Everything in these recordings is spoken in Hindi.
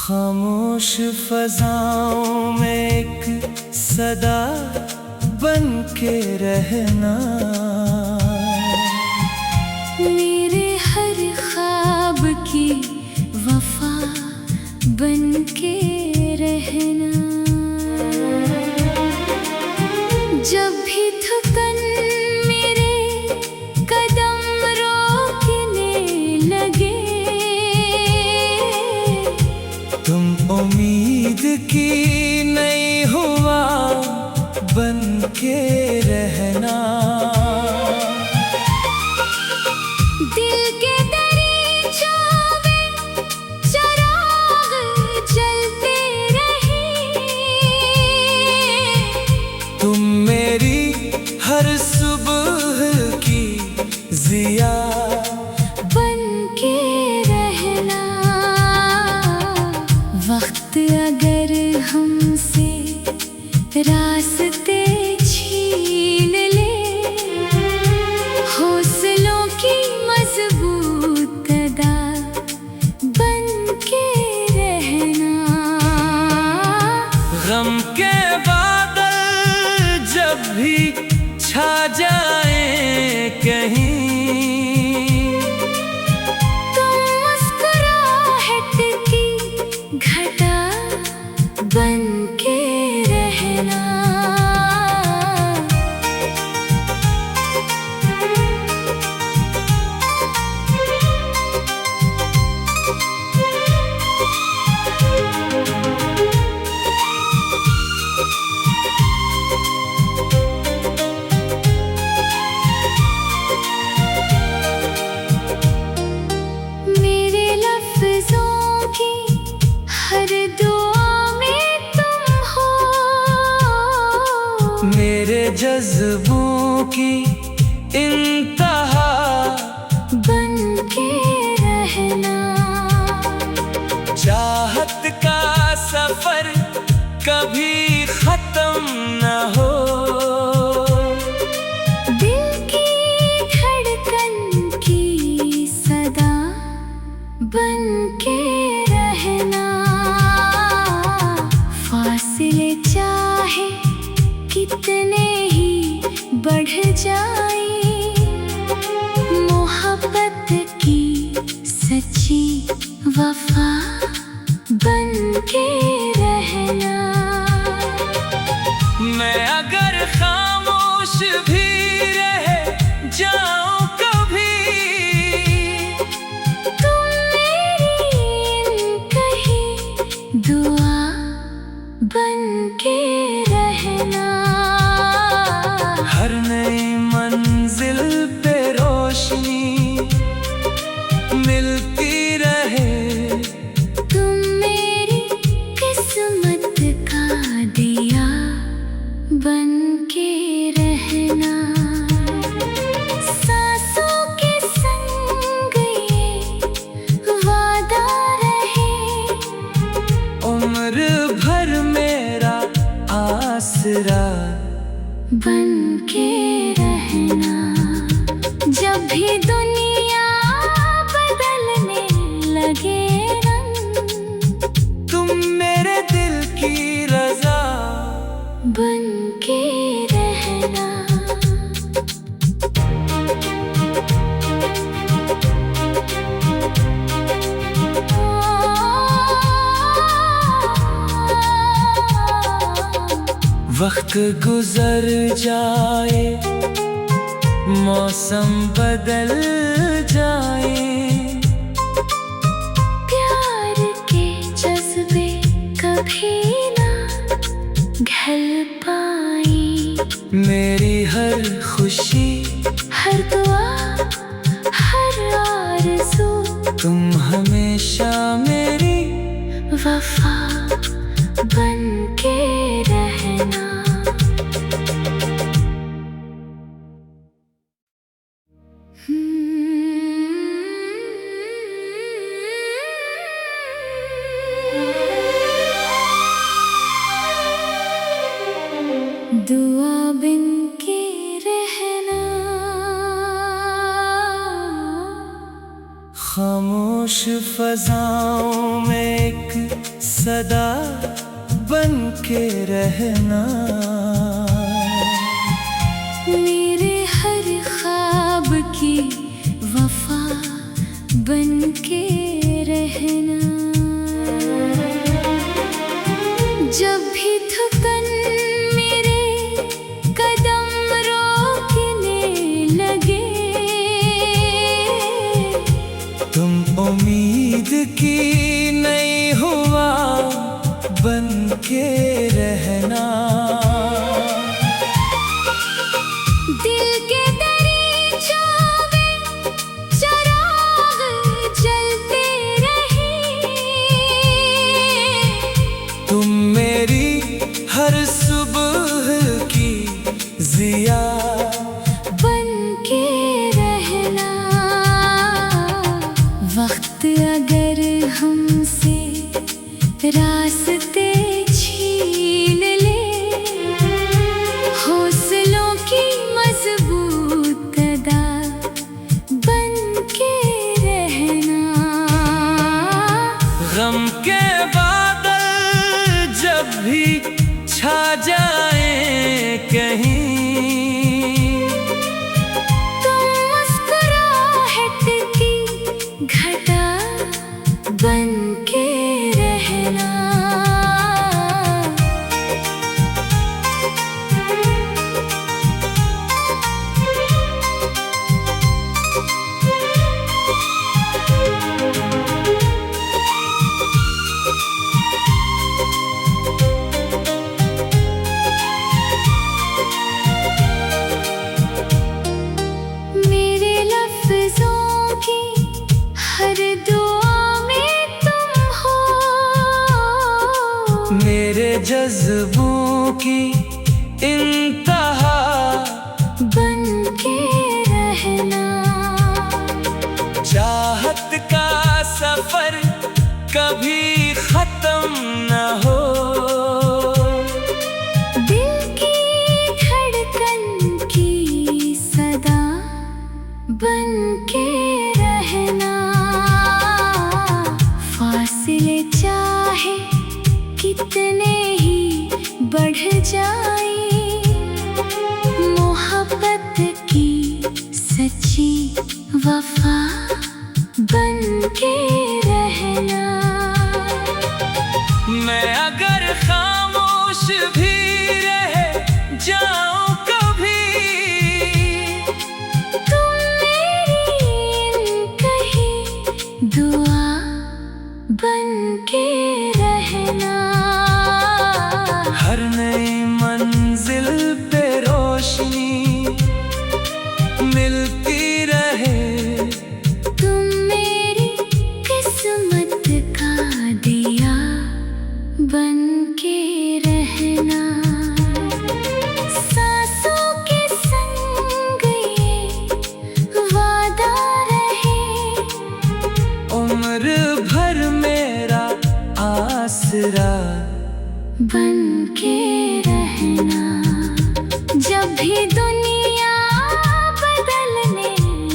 खामोश फजाओं में एक सदा बन के रहना, मेरे हर ख्वाब की वफा बन के रहना। जब भी थकन मेरे कदम रोकने लगे, तुम उम्मीद की नई हुआ बन के रहना। दिल के दरीचों में चिराग जलते रहे, तुम मेरी हर सुबह की जिया बन के रहना। वक्त अगर हमसे रास्ते छीन ले, हौसलों की मजबूत कदा बन के रहना। गम के बादल जब भी छा जाए कहीं, तुम मुस्कुराहट की घटा बन के रहना। मेरे लफ्जों की हर दुआ में तुम हो, मेरे जज्बों की इंतहा बन के रहना। चाहत का सफर कभी खत्म न हो, दिल की धड़कन की सदा बन के रहना। फासले चाहे कितने ही बढ़ जाए, मोहब्बत की सच्ची वफा बन के रहना। मैं अगर खामोश भी रह जाऊं कभी, तुम मेरी कही दुआ बन के रहना। हर नई मंजिल पे रोशनी मिलती रहे, तुम मेरी किस्मत का दिया बन के रहना। सांसों के संग ये वादा रहे, उम्र भर मेरा आसरा बन के रहना। जब भी दुनिया बदलने लगे रंग, तुम मेरे दिल की रजा बन के रहना। वक्त गुजर जाए, मौसम बदल जाए, प्यार के जज्बे कभी ना ढल पाए, मेरी हर खुशी हर दुआ हर आरज़ू तुम हमेशा मेरी वफा बन के रहना। दुआ बिन के रहना। खामोश फजाओं में एक सदा बन के रहना। मेरे हर ख्वाब की वफा बन के रहना। जब भी थकन मेरे कदम रोकने लगे, तुम उम्मीद की नई हुआ बन के रहना। दिल के दरीचों में चिराग जलते रहे, तुम मेरी हर सुबह की जिया बन के रहना। वक्त अगर हमसे रास्ते छीन ले, हौसलों की मजबूत कदा बन के रहना। गम के बादल जब भी छा जाए कहीं, तुम मुस्कुराहट की घटा बन के रहना। मेरे लफ्जों की हर दुआ में तुम हो, मेरे जज्बों की इंतहा बन के रहना। चाहत का सफर कभी खत्म न हो, दिल की धड़कन की सदा बन के रहना। फासले चाहे कितने ही बढ़ जाए, मोहब्बत की सच्ची वफा बन के रहना। मैं अगर खामोश भी रह जाऊं कभी, तुम मेरी कही दुआ बन के रहना। हर नई मंजिल पे रोशनी मिलती रहे, तुम मेरी किस्मत का दिया बन के रहना। सांसों के संग ये वादा रहे, उम्र भर मेरा आसरा बन के रहना। जब भी दुनिया बदलने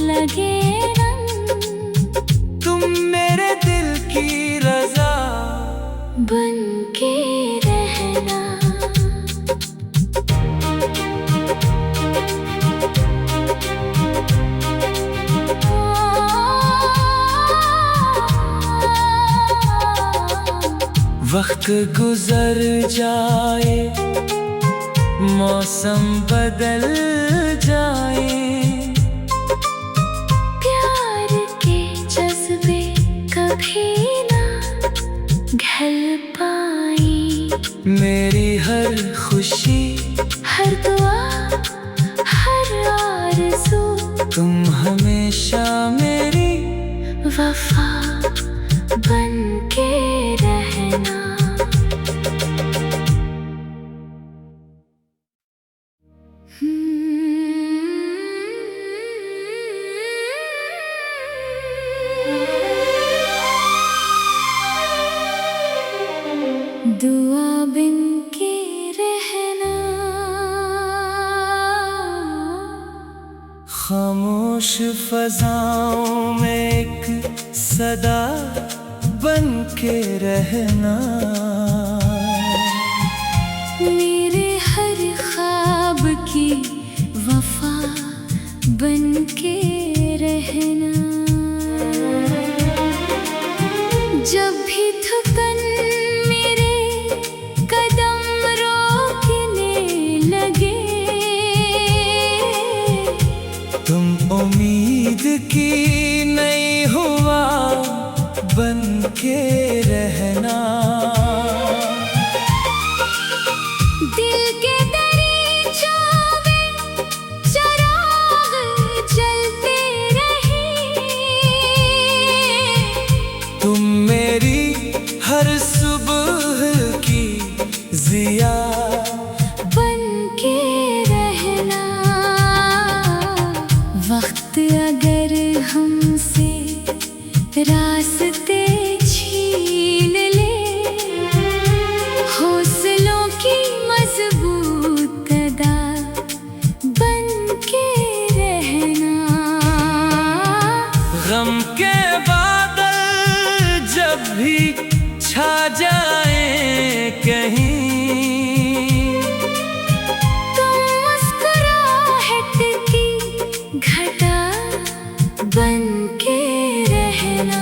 लगे रंग, तुम मेरे दिल की रजा बन के रहना। वक्त गुजर जाए, मौसम बदल जाए, प्यार के जज्बे कभी ना ढल पाई, मेरी हर खुशी हर दुआ हर आरज़ू तुम हमेशा मेरी वफा बन के रहना। दुआ बिन के रहना। खामोश फजाओं में एक सदा बन के रहना। मेरे हर ख्वाब की वफा बन के रहना। जब भी थकन मेरे कदम रोकने लगे, तुम उम्मीद की नई हुआ बन के रहना। दिल के दरीचों में चिराग जलते रहे, तुम मेरी हर सुबह की जिया बन के रहना। वक्त अगर हमसे रास्ते छीन ले, हौसलों की मजबूत अदा बन के रहना। गम के बादल जब भी छा जाए कहीं, तुम मुस्कुराहट की घटा बन के रहना।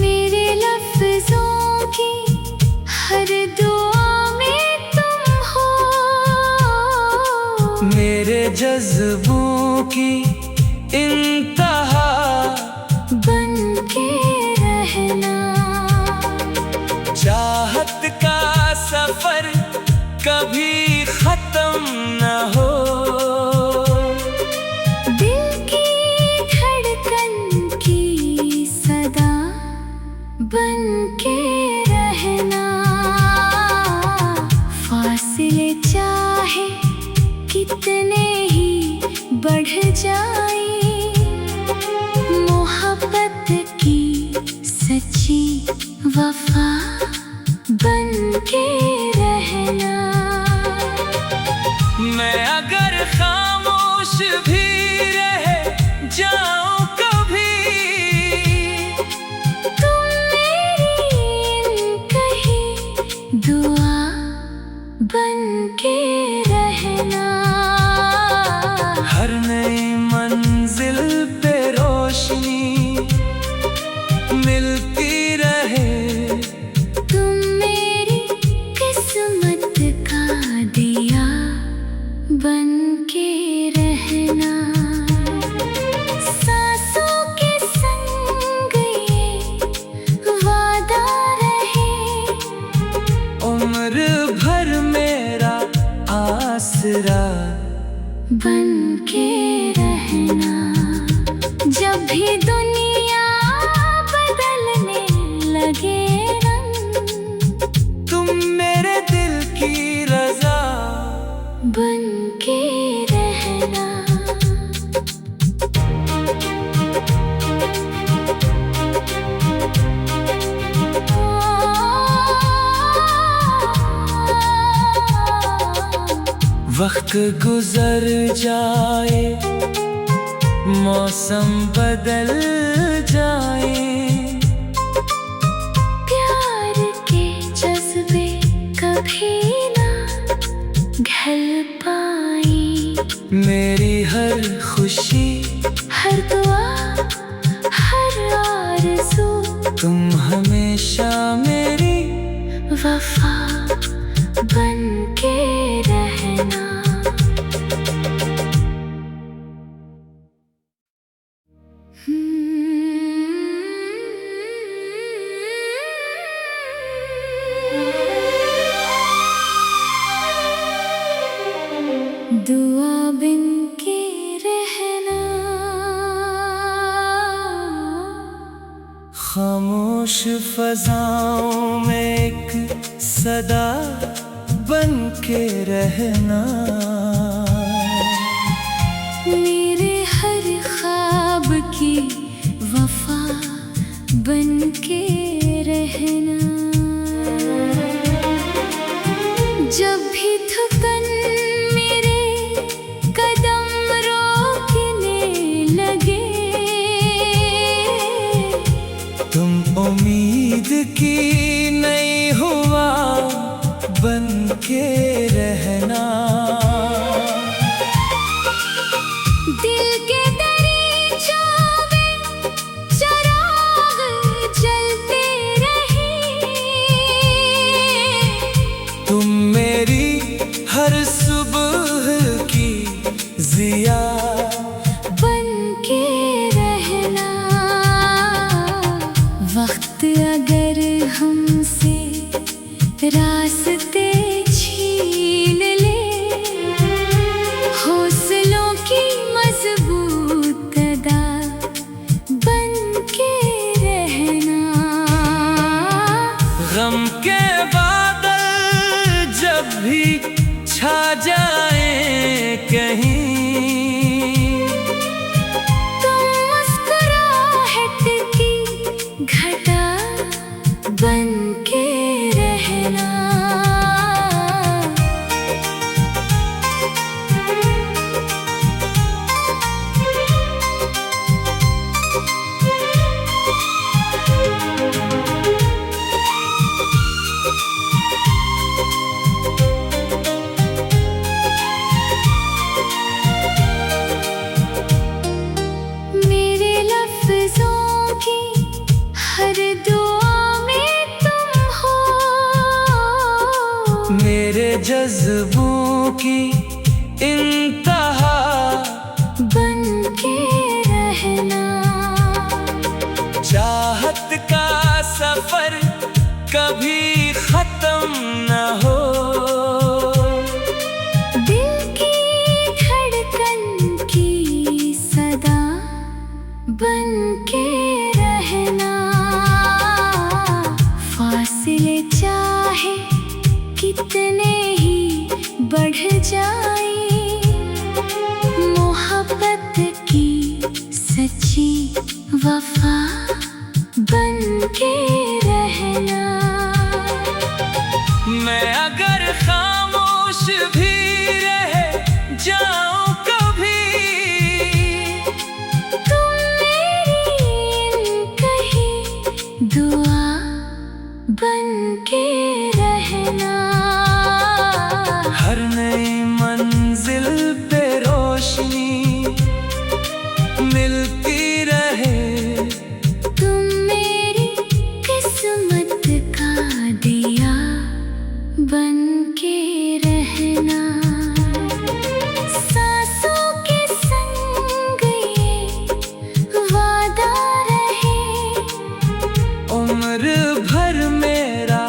मेरे लफ्जों की हर दुआ में तुम हो, मेरे जज्बों की इंतहा बन के रहना। चाहत का सफर कभी खत्म न हो, दिल की धड़कन की सदा बन के रहना। फासले चाहे कितने ही बढ़ जाए, मोहब्बत की सच्ची वफा बन के रहना। मैं अगर खामोश भी रह जाऊं कभी, तुम मेरी कही दुआ बन के रहना। हर नई मंजिल पे रोशनी मिलती रहे, तुम मेरी किस्मत का दिया बन के रहना। सांसों के संग ये वादा रहे, उम्र भर मेरा आसरा बन के रहना। जब भी दुनिया बदलने लगे रंग, तुम मेरे दिल की रजा बन के रहना। वक्त गुजर जाए, मौसम बदल जाए, प्यार के जज्बे कभी ना ढल पाई, मेरी हर खुशी हर दुआ हर आरज़ू तुम हमेशा मेरी वफा बन के रहना। दुआ बिन के रहना। खामोश फजाओं में एक सदा बन के रहना। मेरे हर ख्वाब की वफा बन के रहना। जब भी थकन मेरे कदम रोकने लगे, तुम उम्मीद की नहीं हुआ बन के रहना। दिल के दरीचों में चिराग जलते रहे, तुम मेरी हर सुबह की जिया बन के रहना। वक्त अगर हमसे रास्ते छीन ले, हौसलों की मजबूत अदा बन के रहना। गम के बादल जब भी छा जाए कहीं, तुम मुस्कुराहट की घटा बन के रहना। मेरे लफ्जों की हर दुआ में तुम हो, मेरे जज्बों की इंतहा बन के रहना। चाहत का सफर कभी खत्म न हो, दिल की धड़कन की सदा बन के रहना। फासले चाहे कितने ही बढ़ जाए, मोहब्बत की सच्ची वफा बन के रहना। मैं अगर खामोश भी रह जाऊं कभी, तुम मेरी कही दुआ बन के रहना। हर नई मंजिल पे रोशनी मिलती रहे, तुम मेरी किस्मत का दिया बन के रहना। सांसों के संग ये वादा रहे, उम्र भर मेरा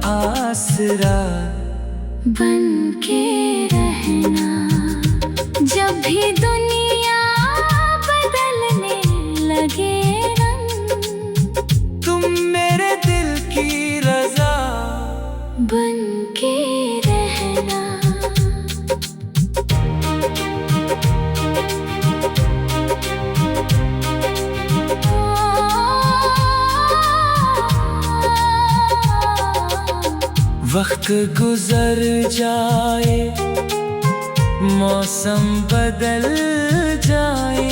आसरा बन के रहना। जब भी दुनिया बदलने लगे रंग, तुम मेरे दिल की रजा बन के रहना। वक्त गुजर जाए, मौसम बदल जाए,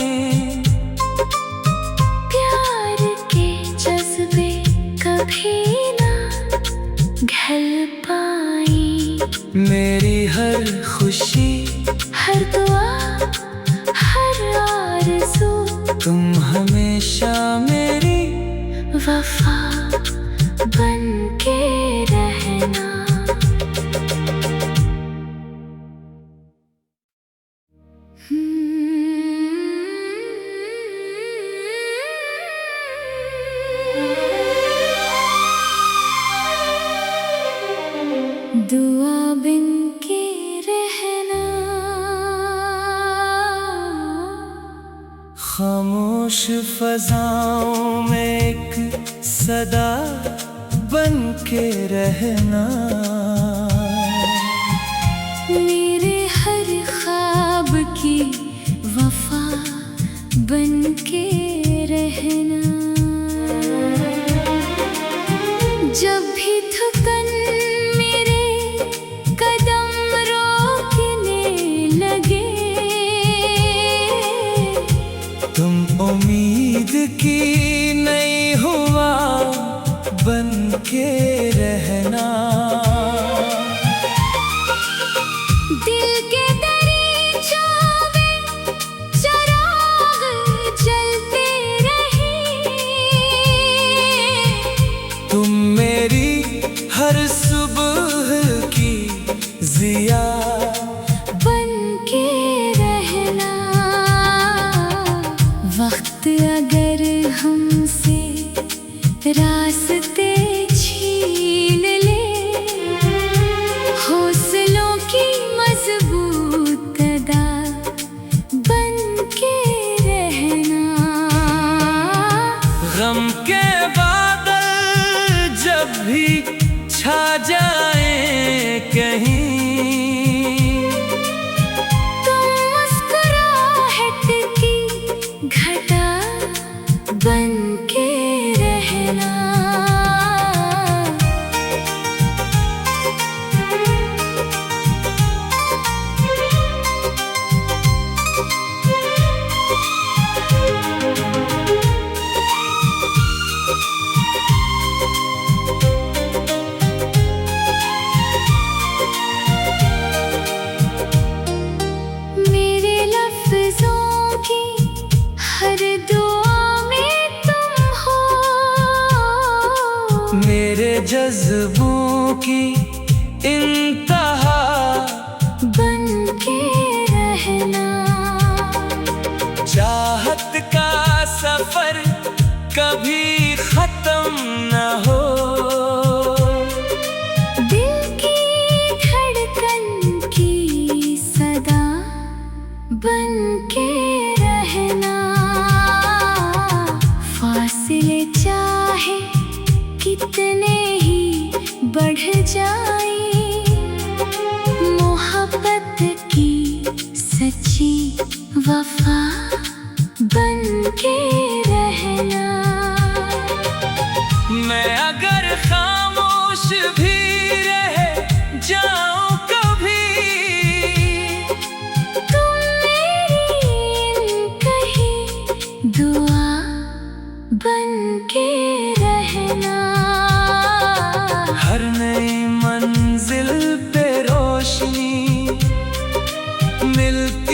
प्यार के जज्बे कभी ना ढल पाई, मेरी हर खुशी हर दुआ हर आरज़ू तुम हमेशा मेरी वफा बन के रहना। दुआ बिन के रहना, खामोश फजाओं में एक सदा बन के रहना। मेरे हर ख्वाब की वफा के रहना। जब भी थकन मेरे कदम रोकने लगे, तुम उम्मीद की नई हुआ बन के रहना। दिल के दरीचों में चिराग जलते रहे, तुम मेरी हर सुबह की जिया बन के रहना। वक्त अगर हमसे रास्ते छीन ले, हौसलों की मजबूत अदा बन के रहना। गम के बादल जब भी छा जाए कहीं, तुम मुस्कुराहट की घटा बन के रहना। मेरे लफ्जों की हर दुआ में तुम हो, मेरे जज्बों की इंतहा बन के रहना। चाहत का सफर कभी खत्म न हो, दिल की धड़कन की सदा बन के रहना। फासले चाहे कितने ही बढ़ जाए, मोहब्बत की सच्ची वफा बन के रहना। मैं अगर खामोश भी रह जाऊं कभी, तुम मेरी कही दुआ बन के रहना। हर नई मंजिल पे रोशनी मिलती